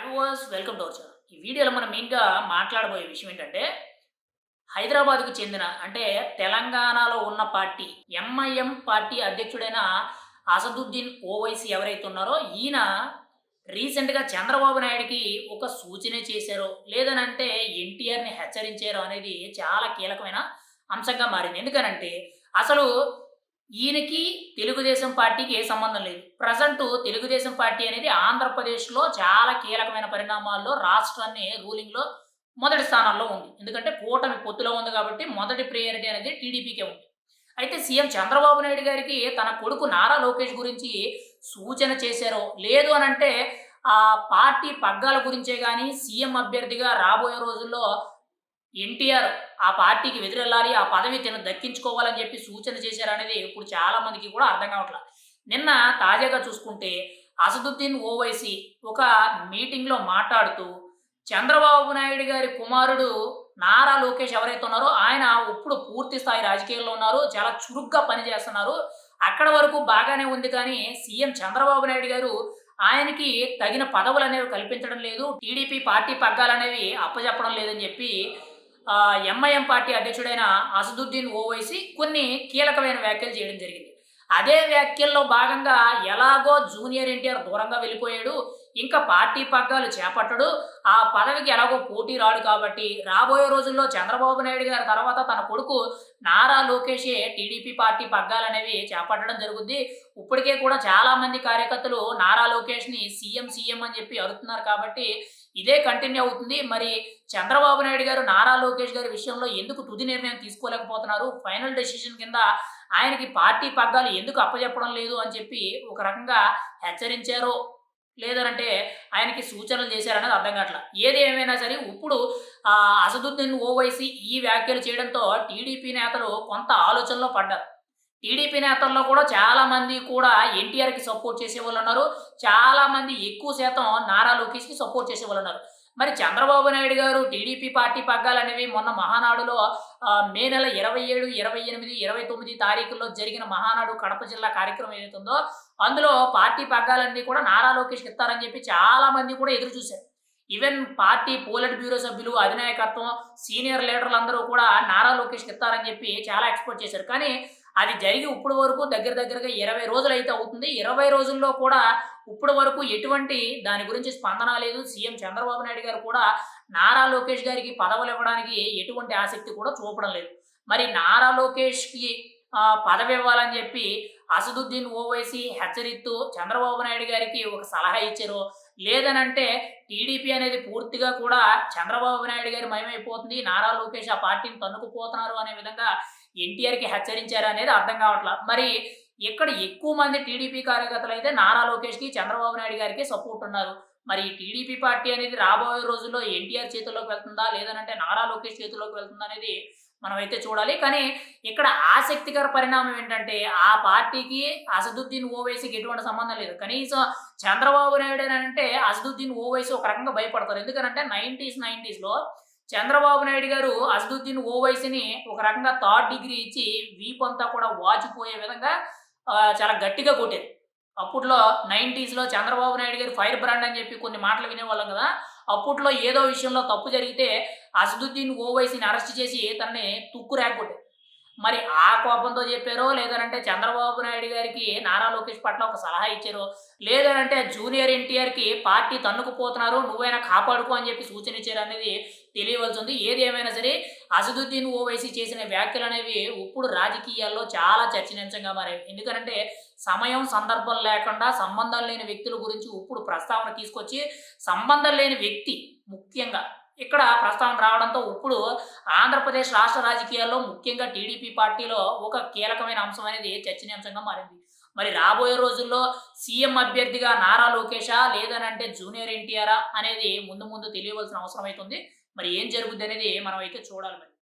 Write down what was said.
Hi was welcome to our channel. ఈ వీడియోలో మనం మెయిన్‌గా మాట్లాడబోయే విషయం ఏంటంటే, హైదరాబాద్‌కు చెందిన అంటే తెలంగాణలో ఉన్న పార్టీ ఎంఐఎం పార్టీ అధ్యక్షుడైన అసదుద్దీన్ ఓవైసీ ఎవరైతే ఉన్నారో ఈయన రీసెంట్‌గా చంద్రబాబు నాయుడుకి ఒక సూచన చేశారో, లేదనంటే ఎన్టీఆర్‌ని హెచ్చరించారో అనేది చాలా కీలకమైన అంశంగా మారింది. ఎందుకనంటే అసలు ఈయనకి తెలుగుదేశం పార్టీకి ఏ సంబంధం లేదు. ప్రెజెంటు తెలుగుదేశం పార్టీ అనేది ఆంధ్రప్రదేశ్‌లో చాలా కీలకమైన పరిణామాల్లో రాష్ట్రాన్ని రూలింగ్‌లో మొదటి స్థానంలో ఉంది. ఎందుకంటే కూటమి పొత్తులో ఉంది కాబట్టి మొదటి ప్రయారిటీ అనేది టీడీపీకే ఉంది. అయితే సీఎం చంద్రబాబు నాయుడు గారికి తన కొడుకు నారా లోకేష్ గురించి సూచన చేశారో, లేదు అనంటే పార్టీ పగ్గాల గురించే గాని సీఎం అభ్యర్థిగా రాబోయే రోజుల్లో ఎన్టీఆర్ ఆ పార్టీకి వెదురెళ్ళాలి. ఆ పదవి దక్కించుకోవాలని చెప్పి సూచన చేశారనేది ఇప్పుడు చాలా మందికి కూడా అర్థం కావట్ల. నిన్న తాజాగా చూసుకుంటే అసదుద్దీన్ ఓవైసీ ఒక మీటింగ్‌లో మాట్లాడుతూ చంద్రబాబు నాయుడు గారి కుమారుడు నారా లోకేష్ ఎవరైతే ఉన్నారో ఆయన ఇప్పుడు పూర్తి స్థాయి రాజకీయాల్లో ఉన్నారు. చాలా చురుగ్గా పనిచేస్తున్నారు. అక్కడి వరకు బాగానే ఉంది కానీ సీఎం చంద్రబాబు నాయుడు గారు ఆయనకి తగిన పదవులనేవి కల్పించడం లేదు. టీడీపీ పార్టీ పగ్గాలనేవి అప్పజెప్పడం లేదని చెప్పి ఎంఐఎం పార్టీ అధ్యక్షుడైన అసదుద్దీన్ ఓవైసీ కొన్ని కీలకమైన వ్యాఖ్యలు చేయడం జరిగింది. అదే వ్యాఖ్యల్లో భాగంగా ఎలాగో జూనియర్ ఎన్టీఆర్ దూరంగా వెళ్ళిపోయాడు. ఇంకా పార్టీ పగ్గాలు చేపట్టడు. ఆ పదవికి ఎలాగో పోటీ రాడు కాబట్టి రాబోయే రోజుల్లో చంద్రబాబు నాయుడు గారి తర్వాత తన కొడుకు నారా లోకేషే టీడీపీ పార్టీ పగ్గాలనేవి చేపట్టడం జరుగుద్ది. ఇప్పటికే కూడా చాలామంది కార్యకర్తలు నారా లోకేష్‌ని సీఎం, సీఎం అని చెప్పి అరుస్తున్నారు కాబట్టి ఇదే కంటిన్యూ అవుతుంది. మరి చంద్రబాబు నాయుడు గారు నారా లోకేష్ గారి విషయంలో ఎందుకు తుది నిర్ణయం తీసుకోలేకపోతున్నారు? ఫైనల్ డెసిషన్ కింద ఆయనకి పార్టీ పగ్గాలు ఎందుకు అప్పజెప్పడం లేదు అని చెప్పి ఒక రకంగా హెచ్చరించారో, లేదనంటే ఆయనకి సూచనలు చేశారనేది అర్థం కావట్ల. ఏది ఏమైనా సరే ఇప్పుడు అసదుద్దీన్ ఓవైసీ ఈ వ్యాఖ్యలు చేయడంతో టీడీపీ నేతలు కొంత ఆలోచనలో పడ్డారు. టీడీపీ నేతల్లో కూడా చాలామంది కూడా ఎన్టీఆర్‌కి సపోర్ట్ చేసేవాళ్ళున్నారు. చాలామంది ఎక్కువ శాతం నారా లోకేష్‌కి సపోర్ట్ చేసేవాళ్ళున్నారు. మరి చంద్రబాబు నాయుడు గారు టీడీపీ పార్టీ పగ్గాలనేవి మొన్న మహానాడులో మే నెల 27, 28, 29 తారీఖుల్లో జరిగిన మహానాడు కడప జిల్లా కార్యక్రమం ఏదైతే ఉందో అందులో పార్టీ పగ్గాలన్నీ కూడా నారా లోకేష్‌కి ఇస్తారని చెప్పి చాలామంది కూడా ఎదురు చూశారు. ఈవెన్ పార్టీ పోలిట్ బ్యూరో సభ్యులు, అధినాయకత్వం, సీనియర్ లీడర్లందరూ కూడా నారా లోకేష్‌కి ఇస్తారని చెప్పి చాలా ఎక్స్‌పెక్ట్ చేశారు. కానీ అది జరిగి ఇప్పటి వరకు దగ్గరగా 20 రోజులైతే అవుతుంది. 20 రోజుల్లో కూడా ఇప్పటి వరకు ఎటువంటి దాని గురించి స్పందన లేదు. సీఎం చంద్రబాబు నాయుడు గారు కూడా నారా లోకేష్ గారికి పదవులు ఇవ్వడానికి ఎటువంటి ఆసక్తి కూడా చూపడం లేదు. మరి నారా లోకేష్‌కి పదవి ఇవ్వాలని చెప్పి అసదుద్దీన్ ఓవైసీ హెచ్చరిస్తూ చంద్రబాబు నాయుడు గారికి ఒక సలహా ఇచ్చారో, లేదనంటే టీడీపీ అనేది పూర్తిగా కూడా చంద్రబాబు నాయుడు గారి మయమైపోతుంది. నారా లోకేష్ ఆ పార్టీని తన్నుకుపోతున్నారు అనే విధంగా ఎన్టీఆర్‌కి హెచ్చరించారనేది అర్థం కావట్ల. మరి ఇక్కడ ఎక్కువ మంది టీడీపీ కార్యకర్తలైతే నారా లోకేష్‌కి, చంద్రబాబు నాయుడు గారికి సపోర్ట్ ఉన్నారు. మరి ఈ టీడీపీ పార్టీ అనేది రాబోయే రోజుల్లో ఎన్టీఆర్ చేతుల్లోకి వెళ్తుందా? లేదనంటే నారా లోకేష్ చేతుల్లోకి వెళ్తుందా? అనేది మనమైతే చూడాలి. కానీ ఇక్కడ ఆసక్తికర పరిణామం ఏంటంటే ఆ పార్టీకి అసదుద్దీన్ ఓవైసీకి ఎటువంటి సంబంధం లేదు. కనీసం చంద్రబాబు నాయుడు అనంటే అసదుద్దీన్ ఓవైసీ ఒక రకంగా భయపడతారు. ఎందుకనంటే 90స్‌లో చంద్రబాబు నాయుడు గారు అసదుద్దీన్ ఓవైసీని ఒక రకంగా థర్డ్ డిగ్రీ ఇచ్చి వీపంతా కూడా వాచిపోయే విధంగా చాలా గట్టిగా కొట్టారు. అప్పట్లో 90స్‌లో చంద్రబాబు నాయుడు గారు ఫైర్ బ్రాండ్ అని చెప్పి కొన్ని మాటలు వినేవాళ్ళం కదా! అప్పట్లో ఏదో విషయంలో తప్పు జరిగితే అసదుద్దీన్ ఓవైసీని అరెస్ట్ చేసి తనని తుక్కు రేగొట్టారు. మరి ఆ కోపంతో చెప్పారో, లేదనంటే చంద్రబాబు నాయుడు గారికి నారా లోకేష్ పట్ల ఒక సలహా ఇచ్చారో, లేదనంటే జూనియర్ ఎన్టీఆర్‌కి పార్టీ తన్నుకుపోతున్నారు నువ్వైనా కాపాడుకో అని చెప్పి సూచన ఇచ్చారనేది తెలియవలసి ఉంది. ఏది ఏమైనా సరే అసదుద్దీన్ ఓవైసీ చేసిన వ్యాఖ్యలనేవి ఇప్పుడు రాజకీయాల్లో చాలా చర్చనీయాంశంగా మారాయి. ఎందుకనంటే సమయం, సందర్భం లేకుండా సంబంధం లేని వ్యక్తుల గురించి ఇప్పుడు ప్రస్తావన తీసుకొచ్చి సంబంధం లేని వ్యక్తి ముఖ్యంగా ఇక్కడ ప్రస్తావన రావడంతో ఇప్పుడు ఆంధ్రప్రదేశ్ రాష్ట్ర రాజకీయాల్లో ముఖ్యంగా టీడీపీ పార్టీలో ఒక కీలకమైన అంశం అనేది చర్చనీయాంశంగా మారింది. మరి రాబోయే రోజుల్లో సీఎం అభ్యర్థిగా నారా లోకేషా? లేదనంటే జూనియర్ ఎన్టీఆరా? అనేది ముందు తెలియవలసిన అవసరం అయితుంది. మరి ఏం జరుగుద్దనేది మనమైతే చూడాలి మరి.